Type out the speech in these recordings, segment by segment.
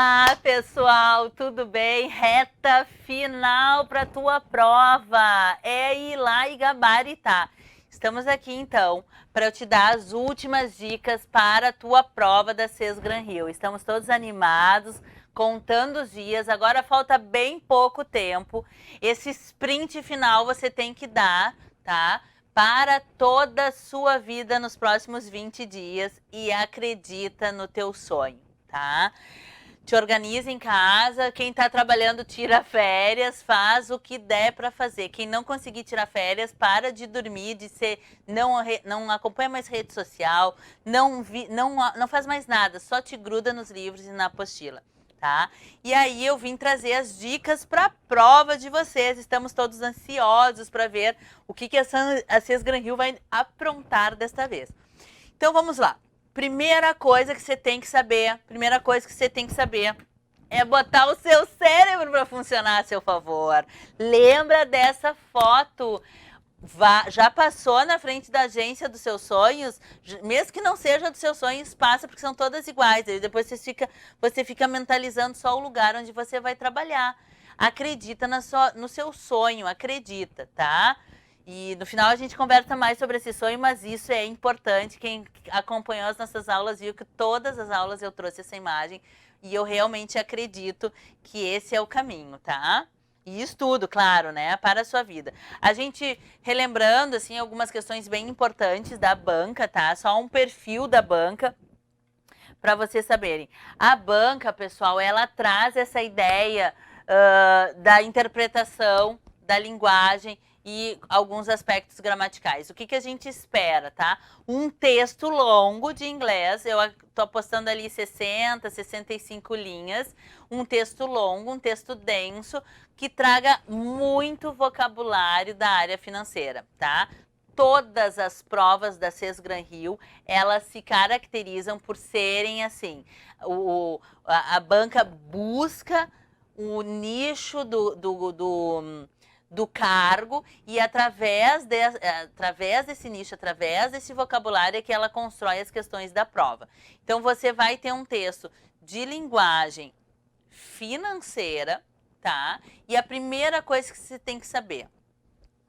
Olá, pessoal, tudo bem? Reta final para tua prova. É ir lá e gabaritar. Estamos aqui, então, para eu te dar as últimas dicas para a tua prova da CES Gran Rio. Estamos todos animados, contando os dias. Agora falta bem pouco tempo. Esse sprint final você tem que dar, tá? Para toda a sua vida nos próximos 20 dias e acredita no teu sonho, tá? Te organiza em casa, quem está trabalhando tira férias, faz o que der para fazer. Quem não conseguir tirar férias, para de dormir, não acompanha mais rede social, não faz mais nada, só te gruda nos livros e na apostila. Tá? E aí eu vim trazer as dicas para a prova de vocês. Estamos todos ansiosos para ver o que a CES Gran Rio vai aprontar desta vez. Então vamos lá. Primeira coisa que você tem que saber é botar o seu cérebro para funcionar a seu favor. Lembra dessa foto? Já passou na frente da agência dos seus sonhos, mesmo que não seja dos seus sonhos, passa, porque são todas iguais. Aí depois você fica mentalizando só o lugar onde você vai trabalhar. Acredita no seu sonho, acredita, tá? E no final a gente conversa mais sobre esse sonho, mas isso é importante. Quem acompanhou as nossas aulas viu que todas as aulas eu trouxe essa imagem e eu realmente acredito que esse é o caminho, tá? E estudo, claro, né, para a sua vida. A gente, relembrando, assim, algumas questões bem importantes da banca, tá? Só um perfil da banca, para vocês saberem. A banca, pessoal, ela traz essa ideia da interpretação, da linguagem e alguns aspectos gramaticais. O que a gente espera, tá? Um texto longo de inglês, eu tô apostando ali 60, 65 linhas, um texto longo, um texto denso, que traga muito vocabulário da área financeira, tá? Todas as provas da CES Gran Rio, elas se caracterizam por serem assim, a banca busca o nicho do cargo e através desse nicho, através desse vocabulário é que ela constrói as questões da prova. Então você vai ter um texto de linguagem financeira, tá? E a primeira coisa que você tem que saber,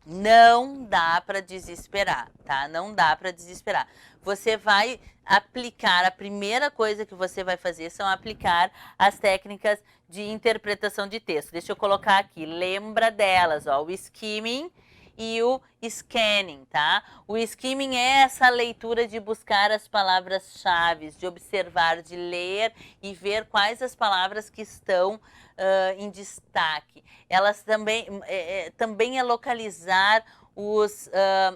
não dá para desesperar, tá? Não dá para desesperar. Você vai aplicar, a primeira coisa que você vai fazer são aplicar as técnicas de interpretação de texto. Deixa eu colocar aqui, lembra delas, ó, o skimming e o scanning, tá? O skimming é essa leitura de buscar as palavras-chave, de observar, de ler e ver quais as palavras que estão em destaque. Elas também é localizar os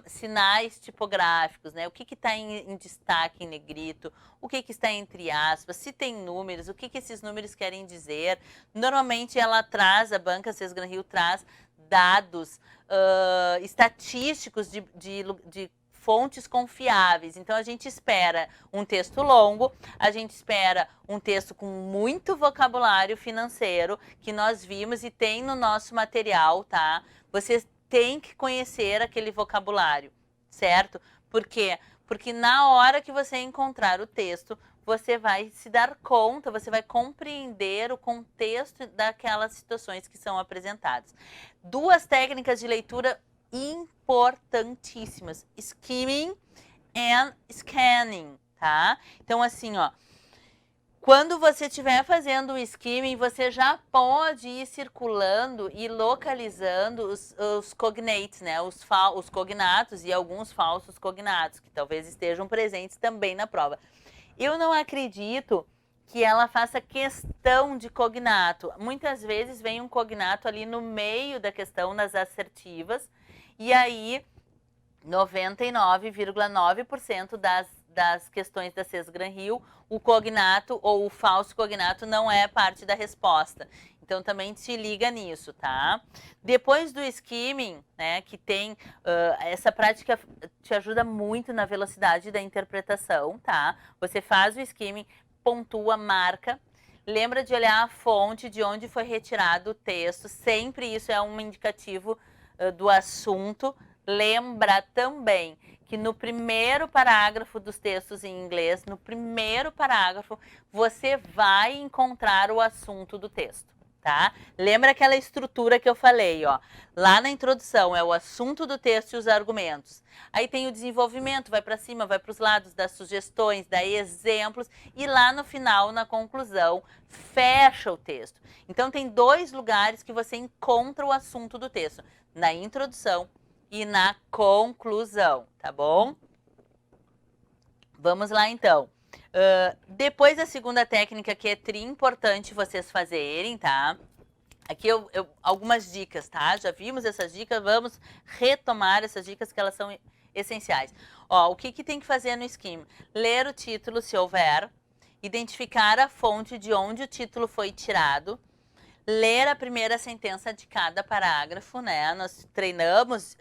sinais tipográficos, né? O que está em destaque em negrito, o que está entre aspas, se tem números, o que esses números querem dizer. Normalmente ela traz, a banca CES Gran Rio traz dados estatísticos de fontes confiáveis. Então a gente espera um texto longo, a gente espera um texto com muito vocabulário financeiro que nós vimos e tem no nosso material, tá? Vocês têm que conhecer aquele vocabulário, certo? Por quê? Porque na hora que você encontrar o texto, você vai se dar conta, você vai compreender o contexto daquelas situações que são apresentadas. Duas técnicas de leitura importantíssimas, skimming and scanning, tá? Então, assim, ó, quando você estiver fazendo o skimming, você já pode ir circulando e localizando os cognates, né? Os cognatos e alguns falsos cognatos, que talvez estejam presentes também na prova. Eu não acredito que ela faça questão de cognato. Muitas vezes vem um cognato ali no meio da questão, nas assertivas, e aí 99,9% das questões da CES Gran Rio, o cognato ou o falso cognato não é parte da resposta. Então também se liga nisso, tá? Depois do skimming, né, que tem essa prática te ajuda muito na velocidade da interpretação, tá? Você faz o skimming, pontua, marca, lembra de olhar a fonte de onde foi retirado o texto, sempre isso é um indicativo do assunto, Lembra também que no primeiro parágrafo dos textos em inglês, no primeiro parágrafo, você vai encontrar o assunto do texto, tá? Lembra aquela estrutura que eu falei, ó? Lá na introdução é o assunto do texto e os argumentos. Aí tem o desenvolvimento, vai para cima, vai para os lados, dá sugestões, dá exemplos e lá no final, na conclusão, fecha o texto. Então tem dois lugares que você encontra o assunto do texto, na introdução e na conclusão, tá bom? Vamos lá então. Depois da segunda técnica, que é importante vocês fazerem, tá? Aqui algumas dicas, tá? Já vimos essas dicas, vamos retomar essas dicas que elas são essenciais. Ó, o que tem que fazer no Skimming? Ler o título, se houver, identificar a fonte de onde o título foi tirado, ler a primeira sentença de cada parágrafo, né? Nós treinamos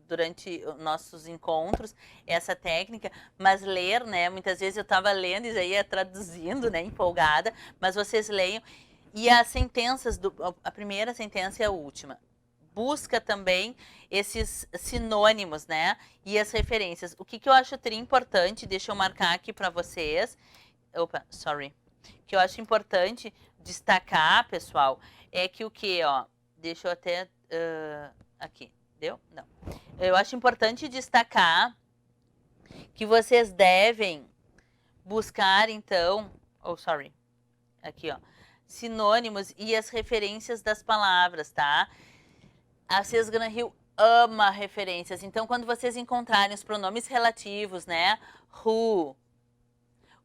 durante nossos encontros essa técnica, mas ler, né? Muitas vezes eu estava lendo e já ia traduzindo, né? Empolgada, mas vocês leiam. E as sentenças, a primeira sentença e a última. Busca também esses sinônimos, né? E as referências. O que eu acho importante, deixa eu marcar aqui para vocês. Opa, sorry. Que eu acho importante destacar, pessoal, é que o que, ó, deixa eu até, aqui, deu? Não. Eu acho importante destacar que vocês devem buscar, então, sorry, aqui, ó, sinônimos e as referências das palavras, tá? A Sesgana Hill ama referências, então quando vocês encontrarem os pronomes relativos, né, who,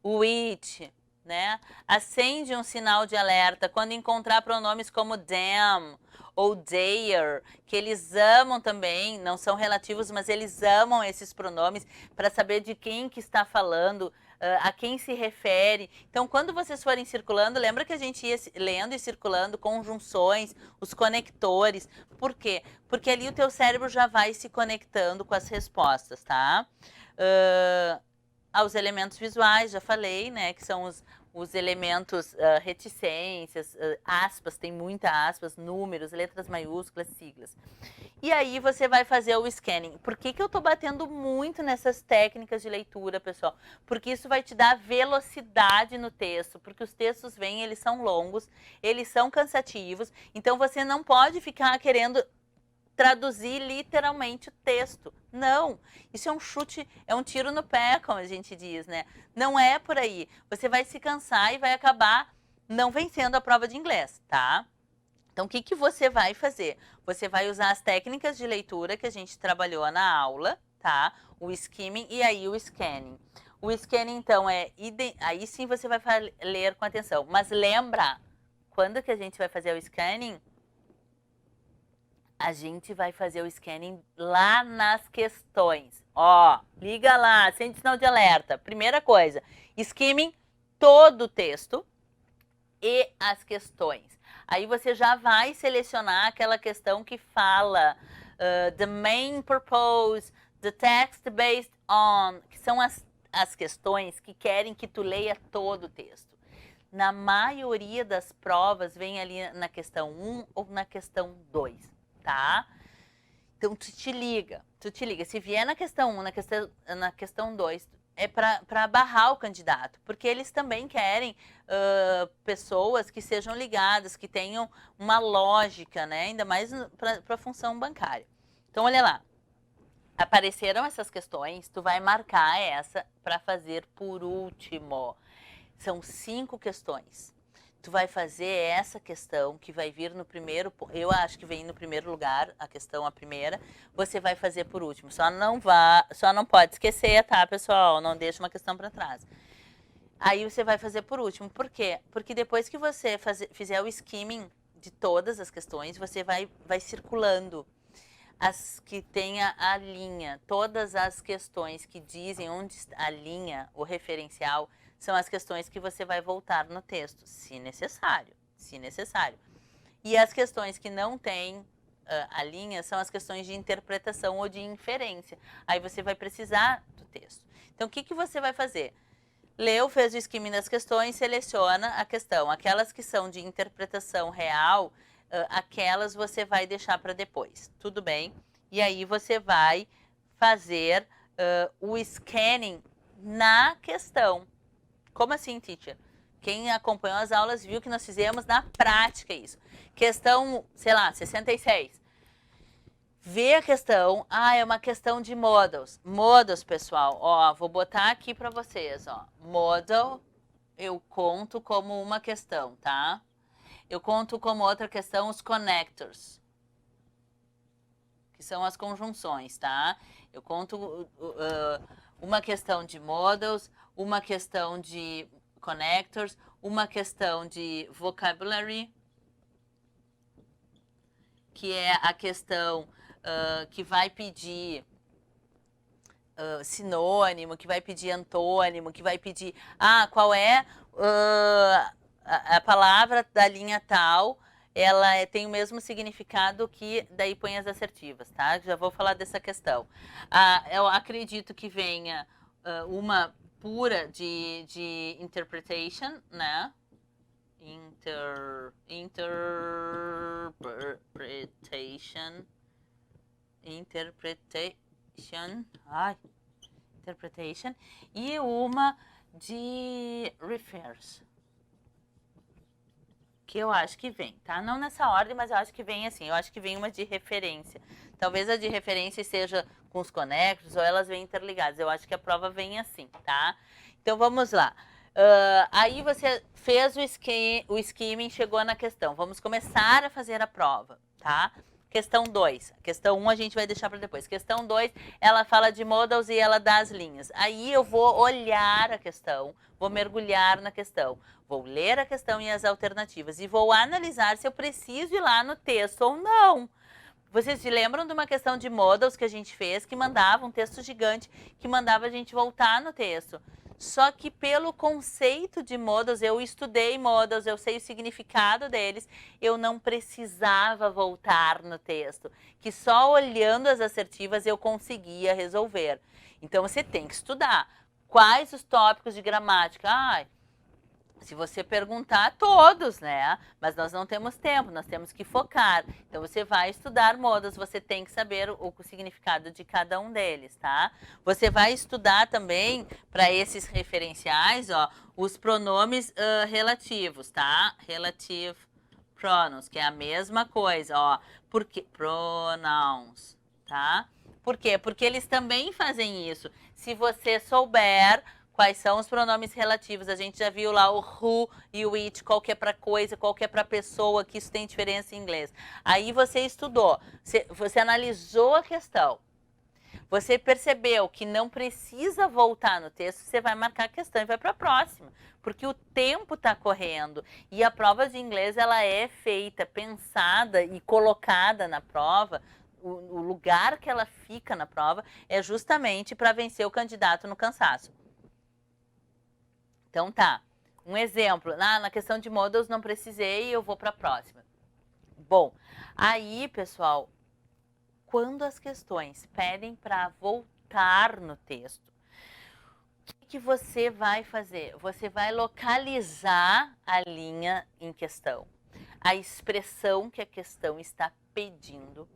which, né? Acende um sinal de alerta quando encontrar pronomes como them ou their, que eles amam também, não são relativos, mas eles amam esses pronomes para saber de quem que está falando, a quem se refere. Então, quando vocês forem circulando, lembra que a gente ia lendo e circulando conjunções, os conectores. Por quê? Porque ali o teu cérebro já vai se conectando com as respostas, tá? Aos elementos visuais, já falei, né, que são os elementos reticências, aspas, tem muita aspas, números, letras maiúsculas, siglas. E aí você vai fazer o scanning. Por que eu tô batendo muito nessas técnicas de leitura, pessoal? Porque isso vai te dar velocidade no texto, porque os textos vêm, eles são longos, eles são cansativos, então você não pode ficar querendo traduzir literalmente o texto. Não, isso é um chute, é um tiro no pé, como a gente diz, né? Não é por aí. Você vai se cansar e vai acabar não vencendo a prova de inglês, tá? Então, o que você vai fazer? Você vai usar as técnicas de leitura que a gente trabalhou na aula, tá? O skimming e aí o scanning. O scanning, então, aí sim você vai ler com atenção. Mas lembra, quando que a gente vai fazer o scanning? A gente vai fazer o scanning lá nas questões. Ó, liga lá, acende sinal de alerta. Primeira coisa, skimming todo o texto e as questões. Aí você já vai selecionar aquela questão que fala the main purpose, the text based on, que são as questões que querem que tu leia todo o texto. Na maioria das provas vem ali na questão 1 ou na questão 2. Tá? Então, tu te liga. Se vier na questão 1, na questão 2, é para barrar o candidato, porque eles também querem pessoas que sejam ligadas, que tenham uma lógica, né? Ainda mais para a função bancária. Então, olha lá. Apareceram essas questões, tu vai marcar essa para fazer por último. São 5 questões. Tu vai fazer essa questão que vai vir no primeiro, eu acho que vem no primeiro lugar, a primeira, você vai fazer por último. Só não pode esquecer, tá, pessoal? Não deixa uma questão para trás. Aí você vai fazer por último. Por quê? Porque depois que você fizer o skimming de todas as questões, você vai circulando as que tenha a linha, todas as questões que dizem onde está a linha, o referencial, são as questões que você vai voltar no texto, se necessário. E as questões que não têm a linha são as questões de interpretação ou de inferência. Aí você vai precisar do texto. Então, o que você vai fazer? Leu, fez o skimming das questões, seleciona a questão. Aquelas que são de interpretação real, aquelas você vai deixar para depois. Tudo bem? E aí você vai fazer o scanning na questão. Como assim, teacher? Quem acompanhou as aulas viu que nós fizemos na prática isso. Questão, sei lá, 66. Vê a questão. Ah, é uma questão de modals. Modals, pessoal. Ó, vou botar aqui para vocês, ó. Modal, eu conto como uma questão, tá? Eu conto como outra questão os connectors, que são as conjunções, tá? Eu conto uma questão de modals, uma questão de connectors, uma questão de vocabulary, que é a questão que vai pedir sinônimo, que vai pedir antônimo, que vai pedir qual é a palavra da linha tal, ela tem o mesmo significado que daí põe as assertivas, tá? Já vou falar dessa questão. Eu acredito que venha uma pura de interpretation, né? Interpretation. Interpretation. E uma de refers. Que eu acho que vem, tá? Não nessa ordem, mas eu acho que vem assim. Eu acho que vem uma de referência. Talvez a de referência seja com os conectos ou elas vêm interligadas. Eu acho que a prova vem assim, tá? Então vamos lá. Aí você fez o skimming, chegou na questão. Vamos começar a fazer a prova, tá? Questão 2. Questão 1 a gente vai deixar para depois. Questão 2, ela fala de modals e ela dá as linhas. Aí eu vou olhar a questão, vou mergulhar na questão, vou ler a questão e as alternativas e vou analisar se eu preciso ir lá no texto ou não. Vocês se lembram de uma questão de modals que a gente fez, que mandava um texto gigante, que mandava a gente voltar no texto? Só que pelo conceito de modals, eu estudei modals, eu sei o significado deles, eu não precisava voltar no texto, que só olhando as assertivas eu conseguia resolver. Então você tem que estudar. Quais os tópicos de gramática? Se você perguntar, todos, né? Mas nós não temos tempo, nós temos que focar. Então, você vai estudar modals, você tem que saber o significado de cada um deles, tá? Você vai estudar também, para esses referenciais, ó, os pronomes relativos, tá? Relative pronouns, que é a mesma coisa, ó. Porque pronouns, tá? Por quê? Porque eles também fazem isso. Se você souber quais são os pronomes relativos, a gente já viu lá o who e o it, qual que é para coisa, qual que é para pessoa, que isso tem diferença em inglês. Aí você estudou, você analisou a questão, você percebeu que não precisa voltar no texto, você vai marcar a questão e vai para a próxima, porque o tempo está correndo e a prova de inglês ela é feita, pensada e colocada na prova. O lugar que ela fica na prova é justamente para vencer o candidato no cansaço. Então tá, um exemplo, na questão de modals não precisei, eu vou para a próxima. Bom, aí, pessoal, quando as questões pedem para voltar no texto, o que você vai fazer? Você vai localizar a linha em questão, a expressão que a questão está pedindo,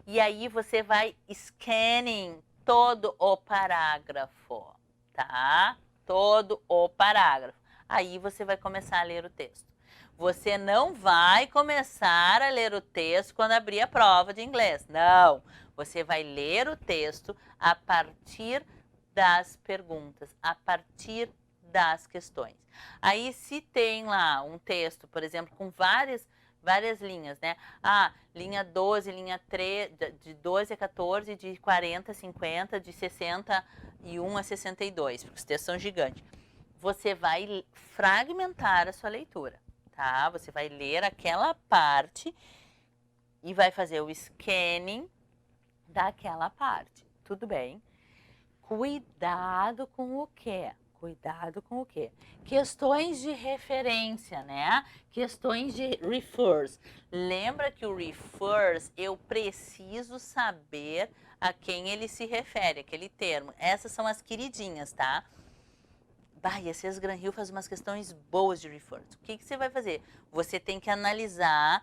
e aí você vai scanning todo o parágrafo, tá? Todo o parágrafo. Aí você vai começar a ler o texto. Você não vai começar a ler o texto quando abrir a prova de inglês. Não. Você vai ler o texto a partir das perguntas, a partir das questões. Aí, se tem lá um texto, por exemplo, com várias linhas, né? Linha 12, linha 3, de 12 a 14, de 40 a 50, de 61 a 62, porque os textos são gigantes. Você vai fragmentar a sua leitura, tá? Você vai ler aquela parte e vai fazer o scanning daquela parte, tudo bem? Cuidado com o quê? Cuidado com o quê? Questões de referência, né? Questões de refers. Lembra que o refers, eu preciso saber a quem ele se refere, aquele termo. Essas são as queridinhas, tá? E a Cés Granhill faz umas questões boas de refers. O que você vai fazer? Você tem que analisar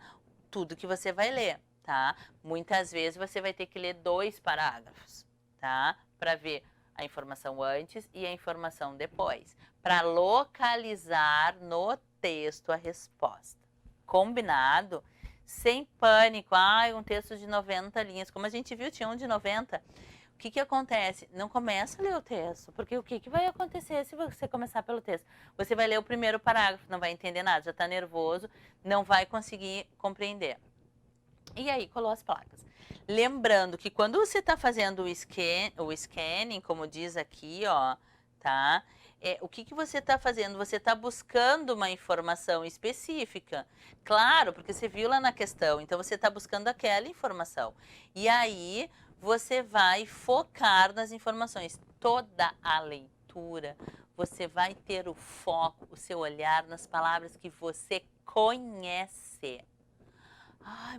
tudo que você vai ler, tá? Muitas vezes você vai ter que ler 2 parágrafos, tá? Para ver a informação antes e a informação depois, para localizar no texto a resposta. Combinado? Sem pânico. Um texto de 90 linhas. Como a gente viu, tinha um de 90. O que acontece? Não começa a ler o texto, porque o que vai acontecer se você começar pelo texto? Você vai ler o primeiro parágrafo, não vai entender nada, já está nervoso, não vai conseguir compreender. E aí, colou as placas. Lembrando que quando você está fazendo o scanning, como diz aqui, ó, tá? O que você está fazendo? Você está buscando uma informação específica. Claro, porque você viu lá na questão, então você está buscando aquela informação. E aí, você vai focar nas informações. Toda a leitura, você vai ter o foco, o seu olhar nas palavras que você conhece.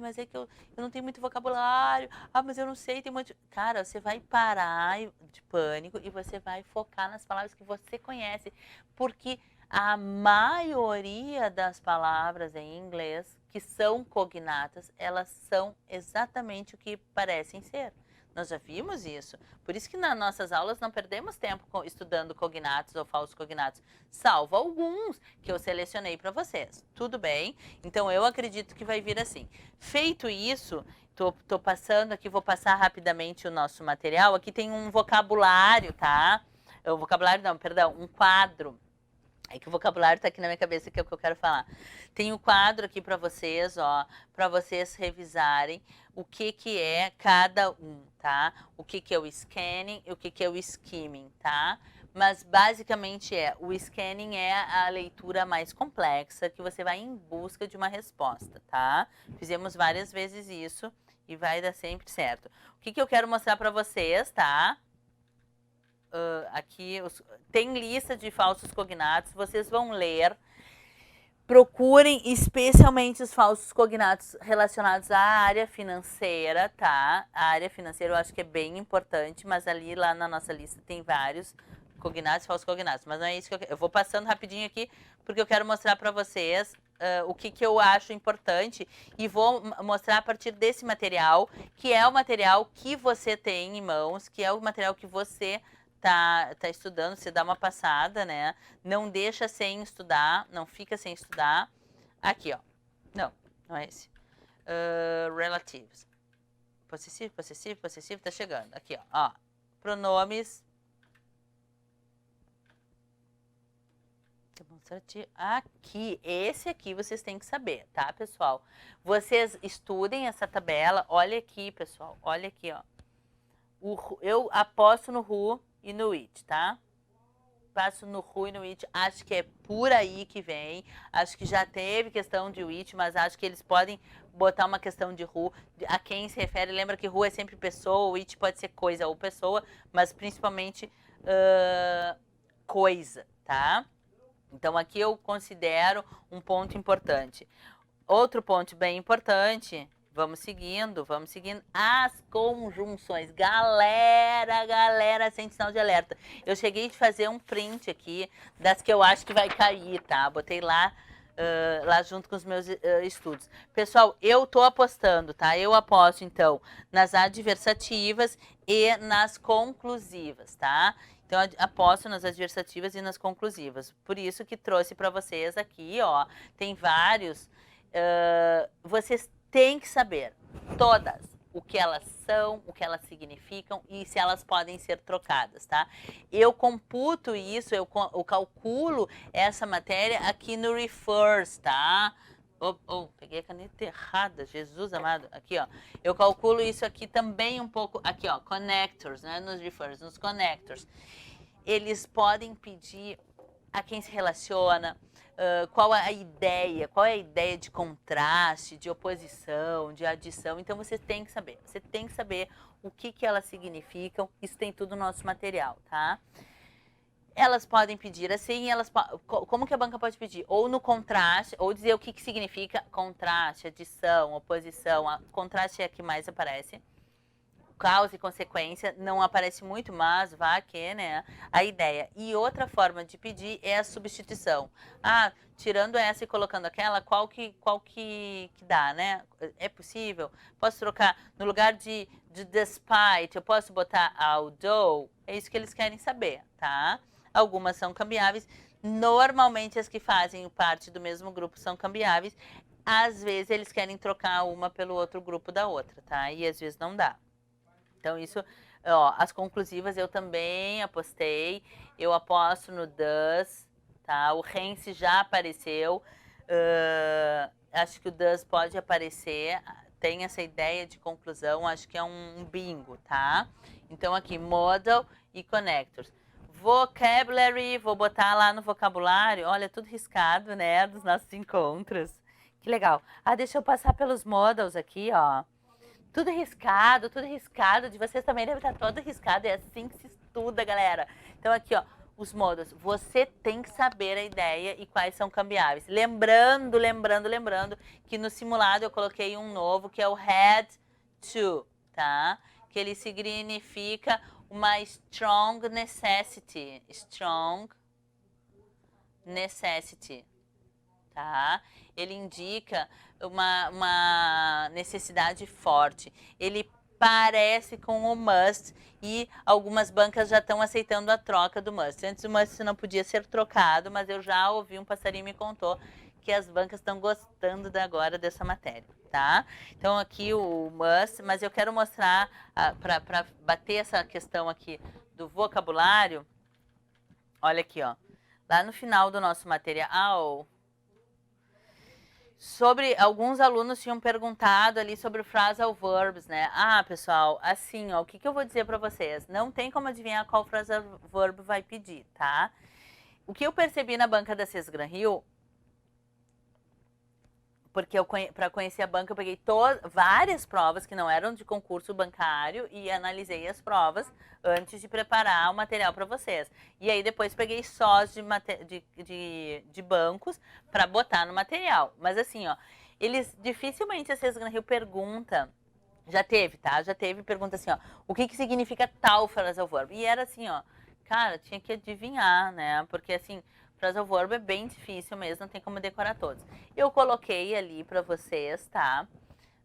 Mas é que eu não tenho muito vocabulário. Mas eu não sei, tem muito... Cara, você vai parar de pânico e você vai focar nas palavras que você conhece. Porque a maioria das palavras em inglês que são cognatas, elas são exatamente o que parecem ser. Nós já vimos isso. Por isso que nas nossas aulas não perdemos tempo estudando cognatos ou falsos cognatos, salvo alguns que eu selecionei para vocês. Tudo bem? Então, eu acredito que vai vir assim. Feito isso, tô passando aqui, vou passar rapidamente o nosso material. Aqui tem um vocabulário, tá? O vocabulário não, perdão, um quadro. É que o vocabulário tá aqui na minha cabeça, que é o que eu quero falar. Tem um quadro aqui para vocês, ó, para vocês revisarem o que é cada um, tá? O que é o scanning e o que é o skimming, tá? Mas basicamente o scanning é a leitura mais complexa, que você vai em busca de uma resposta, tá? Fizemos várias vezes isso e vai dar sempre certo. O que eu quero mostrar para vocês, tá? Aqui tem lista de falsos cognatos, vocês vão ler. Procurem especialmente os falsos cognatos relacionados à área financeira, tá? A área financeira eu acho que é bem importante, mas ali lá na nossa lista tem vários cognatos e falsos cognatos. Mas não é isso que eu vou passando rapidinho aqui, porque eu quero mostrar para vocês o que eu acho importante e vou mostrar a partir desse material, que é o material que você tem em mãos, que é o material que você tá estudando, você dá uma passada, né? Não deixa sem estudar, não fica sem estudar. Aqui, ó. Não é esse. Relatives. Possessivo, possessivo, possessivo, tá chegando. Aqui, ó. Pronomes. Demonstrativo. Aqui, esse aqui vocês têm que saber, tá, pessoal? Vocês estudem essa tabela. Olha aqui, pessoal. Olha aqui, ó. Eu aposto no who e no it, tá? Passo no who e no it, acho que é por aí que vem, acho que já teve questão de it, mas acho que eles podem botar uma questão de who, a quem se refere. Lembra que who é sempre pessoa, o it pode ser coisa ou pessoa, mas principalmente coisa, tá? Então aqui eu considero um ponto importante. Outro ponto bem importante... Vamos seguindo. As conjunções. Galera, sem sinal de alerta. Eu cheguei a fazer um print aqui das que eu acho que vai cair, tá? Botei lá junto com os meus estudos. Pessoal, eu tô apostando, tá? Eu aposto, então, nas adversativas e nas conclusivas, tá? Então, eu aposto nas adversativas e nas conclusivas. Por isso que trouxe para vocês aqui, ó. Tem vários. Vocês têm que saber todas o que elas são, o que elas significam e se elas podem ser trocadas, tá? Eu computo isso, eu calculo essa matéria aqui no refers, tá? Peguei a caneta errada, Jesus amado. Aqui, ó. Eu calculo isso aqui também um pouco, aqui, ó, connectors, né? Nos refers, nos connectors. Eles podem pedir a quem se relaciona, qual é a ideia de contraste, de oposição, de adição. Então, você tem que saber o que elas significam. Isso tem tudo no nosso material, tá? Elas podem pedir assim, como que a banca pode pedir? Ou no contraste, ou dizer o que significa contraste, adição, oposição. Contraste é a que mais aparece. causa e consequência, não aparece muito, mas vá que, né, a ideia. E outra forma de pedir é a substituição. Ah, tirando essa e colocando aquela, qual que dá, né? É possível? Posso trocar, no lugar de despite, eu posso botar although? É isso que eles querem saber, tá? Algumas são cambiáveis. Normalmente as que fazem parte do mesmo grupo são cambiáveis. Às vezes eles querem trocar uma pelo outro grupo da outra, tá? E às vezes não dá. Então, isso, ó, as conclusivas eu também apostei. Eu aposto no does, tá? O hence já apareceu. Acho que o does pode aparecer. Tem essa ideia de conclusão, acho que é um bingo, tá? Então, aqui, modal e connectors. Vocabulary, vou botar lá no vocabulário. Olha, tudo riscado, né? Dos nossos encontros. Que legal. Ah, deixa eu passar pelos modals aqui, ó. Tudo riscado, de vocês também deve estar todo riscado, é assim que se estuda, galera. Então aqui, ó, os modos, você tem que saber a ideia e quais são cambiáveis. Lembrando que no simulado eu coloquei um novo, que é o had to, tá? Que ele significa uma strong necessity, tá? Ele indica uma necessidade forte. Ele parece com o must e algumas bancas já estão aceitando a troca do must. Antes o must não podia ser trocado, mas eu já ouvi um passarinho me contou que as bancas estão gostando agora dessa matéria, tá? Então aqui o must, mas eu quero mostrar, para bater essa questão aqui do vocabulário, olha aqui, ó. Lá no final do nosso material, sobre alguns alunos tinham perguntado ali sobre o phrasal verbs, né? Ah, pessoal, assim, ó, o que eu vou dizer para vocês? Não tem como adivinhar qual phrasal verb vai pedir, tá? O que eu percebi na banca da Sesgran Rio, porque para conhecer a banca eu peguei várias provas que não eram de concurso bancário e analisei as provas antes de preparar o material para vocês. E aí depois peguei sós de bancos para botar no material. Mas assim, ó, eles dificilmente a Sesgran Rio pergunta, já teve, tá? Já teve pergunta assim, ó, o que significa tal phrasal verb? E era assim, ó, cara, tinha que adivinhar, né? Porque assim, phrasal verb é bem difícil mesmo, não tem como decorar todos. Eu coloquei ali para vocês, tá?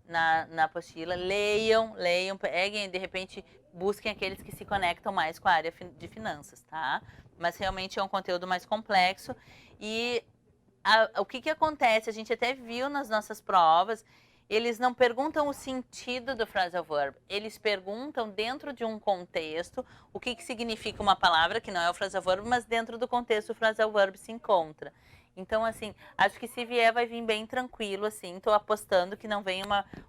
Na apostila, leiam, peguem, de repente, busquem aqueles que se conectam mais com a área de finanças, tá? Mas realmente é um conteúdo mais complexo. E o que acontece? A gente até viu nas nossas provas, eles não perguntam o sentido do phrasal verb, eles perguntam dentro de um contexto o que significa uma palavra, que não é o phrasal verb, mas dentro do contexto o phrasal verb se encontra. Então, assim, acho que se vier vai vir bem tranquilo, assim, tô apostando que não vem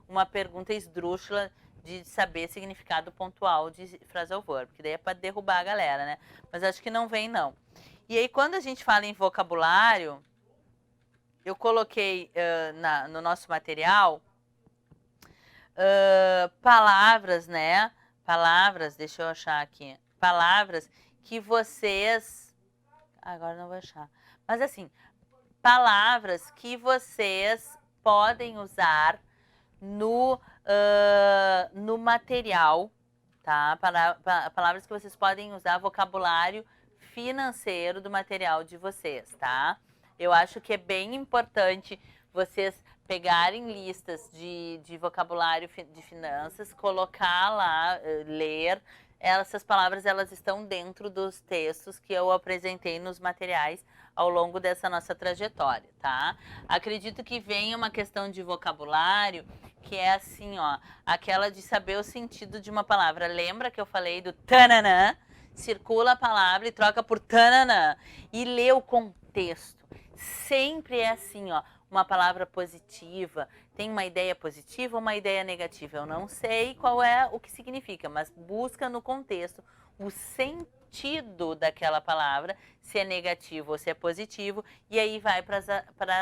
uma pergunta esdrúxula de saber significado pontual de phrasal verb, que daí é para derrubar a galera, né? Mas acho que não vem, não. E aí, quando a gente fala em vocabulário, eu coloquei no nosso material palavras, né? Palavras, deixa eu achar aqui. Palavras que vocês... Agora não vou achar. Mas assim, palavras que vocês podem usar no material, tá? Palavras que vocês podem usar, vocabulário financeiro do material de vocês, tá? Eu acho que é bem importante vocês pegarem listas de vocabulário de finanças, colocar lá, ler. Essas palavras, elas estão dentro dos textos que eu apresentei nos materiais ao longo dessa nossa trajetória, tá? Acredito que venha uma questão de vocabulário que é assim, ó, aquela de saber o sentido de uma palavra. Lembra que eu falei do tananã? Circula a palavra e troca por tananã. E lê o contexto. Sempre é assim, ó, uma palavra positiva, tem uma ideia positiva ou uma ideia negativa? Eu não sei qual é o que significa, mas busca no contexto o sentido daquela palavra, se é negativo ou se é positivo, e aí vai para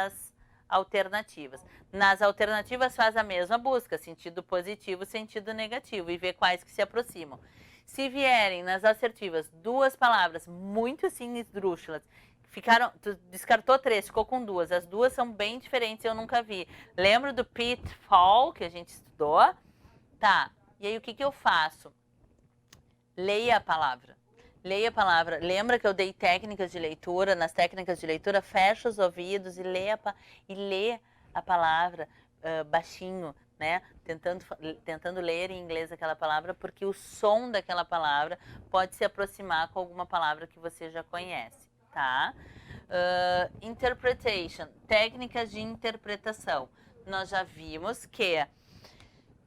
as alternativas. Nas alternativas faz a mesma busca, sentido positivo, sentido negativo, e vê quais que se aproximam. Se vierem nas assertivas duas palavras muito assim esdrúxulas, tu descartou 3, ficou com 2. As duas são bem diferentes, eu nunca vi. Lembra do pitfall que a gente estudou? Tá. E aí o que eu faço? Leia a palavra. Leia a palavra. Lembra que eu dei técnicas de leitura? Nas técnicas de leitura, fecha os ouvidos e lê a palavra baixinho, né? Tentando ler em inglês aquela palavra, porque o som daquela palavra pode se aproximar com alguma palavra que você já conhece, tá? Interpretation, técnicas de interpretação. Nós já vimos que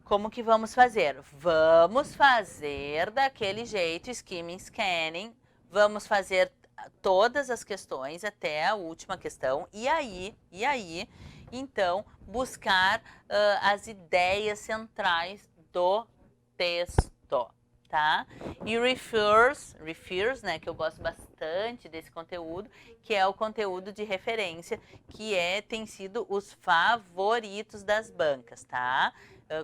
como que vamos fazer? Vamos fazer daquele jeito, skimming, scanning. Vamos fazer todas as questões até a última questão. E aí, então, buscar as ideias centrais do texto, tá? E refers, né, que eu gosto bastante desse conteúdo, que é o conteúdo de referência, que tem sido os favoritos das bancas, tá?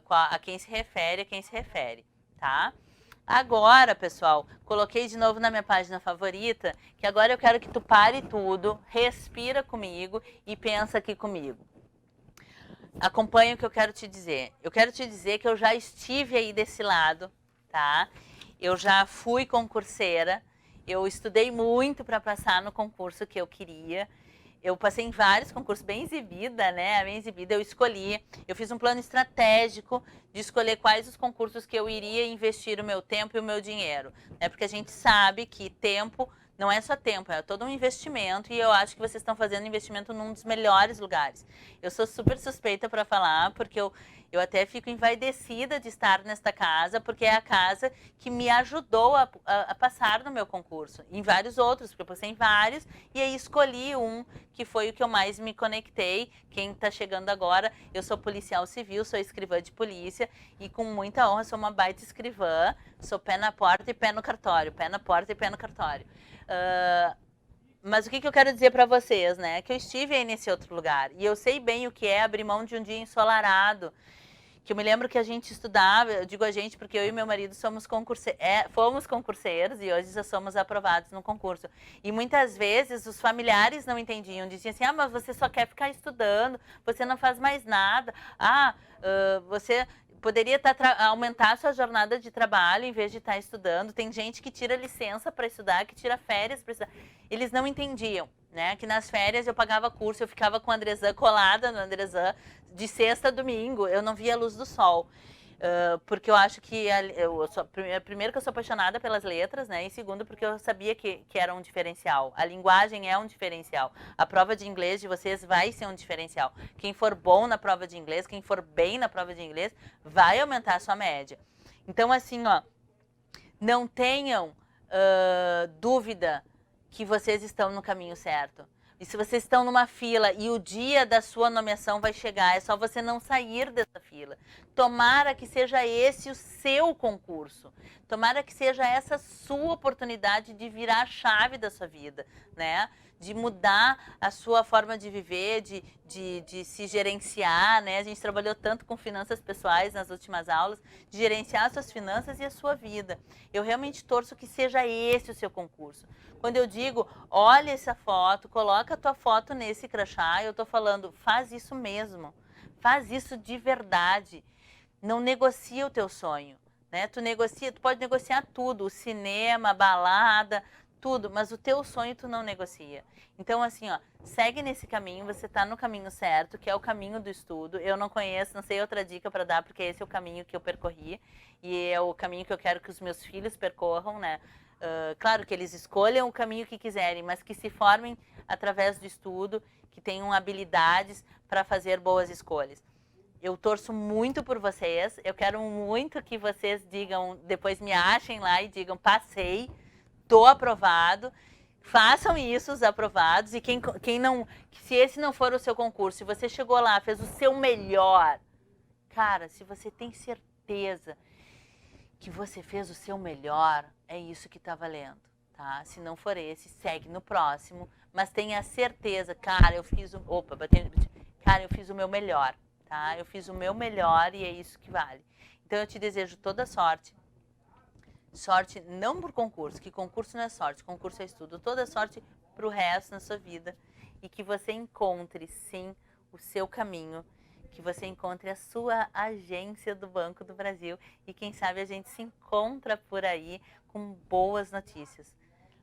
A quem se refere, tá? Agora, pessoal, coloquei de novo na minha página favorita, que agora eu quero que tu pare tudo, respira comigo e pensa aqui comigo. Acompanha o que eu quero te dizer. Eu quero te dizer que eu já estive aí desse lado, tá? Eu já fui concurseira, eu estudei muito para passar no concurso que eu queria. Eu passei em vários concursos, bem exibida, né? Bem exibida, eu escolhi. Eu fiz um plano estratégico de escolher quais os concursos que eu iria investir o meu tempo e o meu dinheiro. Né? Porque a gente sabe que tempo não é só tempo, é todo um investimento. E eu acho que vocês estão fazendo investimento num dos melhores lugares. Eu sou super suspeita para falar, porque eu até fico envaidecida de estar nesta casa, porque é a casa que me ajudou a passar no meu concurso. Em vários outros, porque eu passei em vários, e aí escolhi um que foi o que eu mais me conectei. Quem está chegando agora, eu sou policial civil, sou escrivã de polícia, e com muita honra sou uma baita escrivã, sou pé na porta e pé no cartório, pé na porta e pé no cartório. Mas o que eu quero dizer para vocês, né? Que eu estive aí nesse outro lugar, e eu sei bem o que é abrir mão de um dia ensolarado, que eu me lembro que a gente estudava, eu digo a gente porque eu e meu marido fomos concurseiros e hoje já somos aprovados no concurso. E muitas vezes os familiares não entendiam, diziam assim, mas você só quer ficar estudando, você não faz mais nada, você poderia aumentar a sua jornada de trabalho em vez de estar estudando. Tem gente que tira licença para estudar, que tira férias para estudar. Eles não entendiam, né? Que nas férias eu pagava curso, eu ficava com a Andrezã, colada no Andrezã, de sexta a domingo, eu não via a luz do sol. Porque eu acho que primeiro que eu sou apaixonada pelas letras, né? E segundo porque eu sabia que era um diferencial. A linguagem é um diferencial. A prova de inglês de vocês vai ser um diferencial. Quem for bom na prova de inglês, quem for bem na prova de inglês, vai aumentar a sua média. Então, assim, ó, não tenham dúvida que vocês estão no caminho certo. E se vocês estão numa fila e o dia da sua nomeação vai chegar, é só você não sair dessa fila. Tomara que seja esse o seu concurso. Tomara que seja essa a sua oportunidade de virar a chave da sua vida, né? De mudar a sua forma de viver, de se gerenciar, né? A gente trabalhou tanto com finanças pessoais nas últimas aulas, de gerenciar as suas finanças e a sua vida. Eu realmente torço que seja esse o seu concurso. Quando eu digo, olha essa foto, coloca a tua foto nesse crachá, eu tô falando, faz isso mesmo. Faz isso de verdade. Não negocia o teu sonho, né? Tu pode negociar tudo, o cinema, a balada, tudo, mas o teu sonho tu não negocia. Então, assim, ó, segue nesse caminho, você tá no caminho certo, que é o caminho do estudo. Eu não conheço, não sei outra dica para dar, porque esse é o caminho que eu percorri e é o caminho que eu quero que os meus filhos percorram, né? Claro que eles escolham o caminho que quiserem, mas que se formem através do estudo, que tenham habilidades para fazer boas escolhas. Eu torço muito por vocês, eu quero muito que vocês digam, depois me achem lá e digam, passei, tô aprovado. Façam isso, os aprovados, e quem não, se esse não for o seu concurso, se você chegou lá, fez o seu melhor, cara, se você tem certeza que você fez o seu melhor, é isso que tá valendo, tá? Se não for esse, segue no próximo, mas tenha certeza, cara, eu fiz cara, eu fiz o meu melhor, tá? Eu fiz o meu melhor e é isso que vale. Então eu te desejo toda sorte. Sorte não por concurso, que concurso não é sorte, concurso é estudo. Toda sorte pro resto na sua vida e que você encontre, sim, o seu caminho, que você encontre a sua agência do Banco do Brasil e quem sabe a gente se encontra por aí com boas notícias.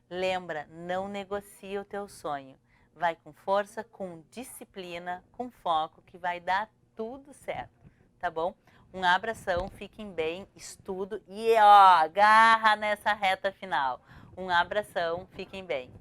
Lembra, não negocia o teu sonho. Vai com força, com disciplina, com foco, que vai dar tudo certo, tá bom? Um abração, fiquem bem, estudo e ó, garra nessa reta final. Um abração, fiquem bem.